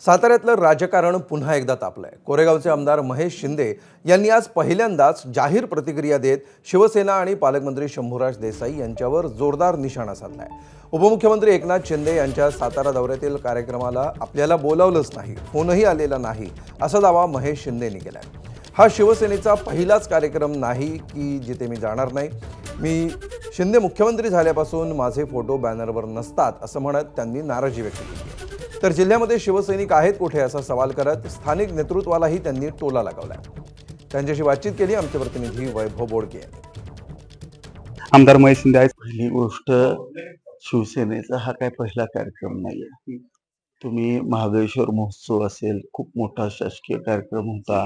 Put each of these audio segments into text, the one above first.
साताऱ्यातलं राजकारण पुन्हा एकदा तापलंय। कोरेगावचे आमदार महेश शिंदे यांनी आज पहिल्यांदाच जाहीर प्रतिक्रिया देत शिवसेना आणि पालकमंत्री शंभूराज देसाई यांच्यावर जोरदार निशाणा साधलाय। उपमुख्यमंत्री एकनाथ शिंदे यांच्या सातारा दौऱ्यातील कार्यक्रमाला आपल्याला बोलावलंच नाही, फोनही आलेला नाही, असा दावा महेश शिंदेंनी केलाय। हा शिवसेनेचा पहिलाच कार्यक्रम नाही की जिथे मी जाणार नाही। मी शिंदे मुख्यमंत्री झाल्यापासून माझे फोटो बॅनरवर नसतात असं म्हणत त्यांनी नाराजी व्यक्त केली। तर जिल्ह्यामध्ये शिवसैनिक आहेत कुठे असा सवाल करत स्थानिक नेतृत्वालाही त्यांनी टोला लगावलाय। त्यांच्याशी बातचीत केली आमचे प्रतिनिधी वैभव बोडके यांनी। आमदार महेश शिंदे आहेत। पहिली गोष्ट, शिवसेनेचा हा काय पहिला कार्यक्रम नाहीये। तुम्ही महाबळेश्वर महोत्सव असेल, खूप मोठा शासकीय कार्यक्रम होता,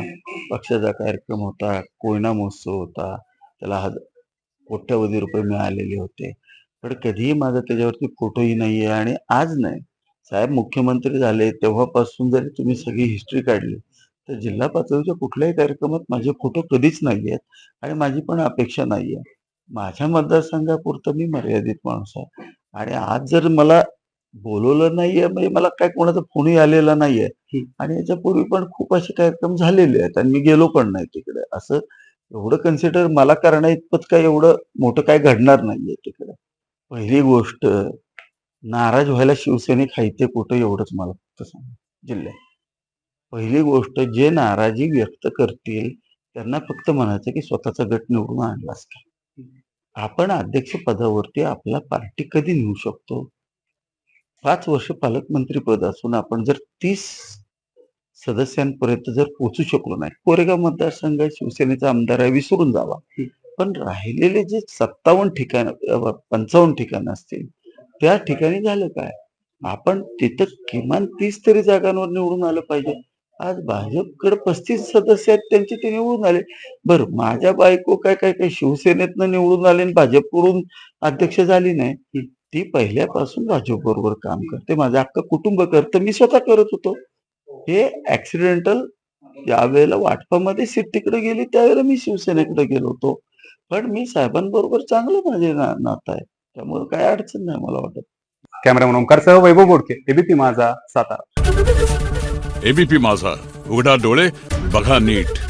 पक्षाचा कार्यक्रम होता, कोयना महोत्सव होता, त्याला कोट्यवधी रुपये मिळालेले होते, पण कधीही माझा त्याच्यावरती फोटोही नाहीये। आणि आज नाही, साहेब मुख्यमंत्री झाले तेव्हापासून जरी तुम्ही सगळी हिस्ट्री काढली तर जिल्हा पातळीच्या कुठल्याही कार्यक्रमात माझे फोटो कधीच नाहीयेत आणि माझी पण अपेक्षा नाहीये। माझ्या मतदारसंघापुरतं मी मर्यादित माणूस आहे आणि आज जर मला बोलवलं नाहीये म्हणजे मला काय कोणाचा फोनही आलेला नाहीये। आणि याच्यापूर्वी पण खूप असे कार्यक्रम झालेले आहेत आणि मी गेलो पण नाही तिकडे। असं एवढं कन्सिडर मला करण्या इतपत काय एवढं मोठं काय घडणार नाहीये तिकडे। पहिली गोष्ट, नाराज व्हायला शिवसैनिक हायते कुठं एवढंच मला फक्त सांगा जिल्ह्यात। पहिली गोष्ट, जे नाराजी व्यक्त करतील त्यांना फक्त म्हणायचं की स्वतःचा गट निवडून आणलास का। आपण अध्यक्ष पदावरती आपला पार्टी कधी नेऊ शकतो? 5 वर्ष पालकमंत्री पद असून आपण जर 30 सदस्यांपर्यंत जर पोहोचू शकलो नाही, कोरेगाव मतदारसंघ शिवसेनेचा आमदार आहे विसरून जावा, पण राहिलेले जे 57 ठिकाण 55 ठिकाण असतील त्या ठिकाणी झालं काय? आपण तिथं किमान 30 तरी जागांवर निवडून आलं पाहिजे। आज भाजपकडे 35 सदस्य आहेत, त्यांचे ते निवडून आले। बरं, माझ्या बायको काय शिवसेनेतनं निवडून आले आणि भाजपकडून अध्यक्ष झाली नाही। ती पहिल्यापासून भाजप बरोबर काम करते, माझं अख्खं कुटुंब करतं, मी स्वतः करत होतो। हे ऍक्सिडेंटल ज्यावेळेला वाटपामध्ये सीट तिकडे गेली त्यावेळेला मी शिवसेनेकडे गेलो होतो, पण मी साहेबांबरोबर चांगलं माझे नातं आहे, त्यामुळे काय अडचण नाही मला वाटत। कॅमेरामन ओमकारसह वैभव बोडके, एबीपी माझा, सातारा। एबीपी माझा, उघडा डोळे बघा नीट।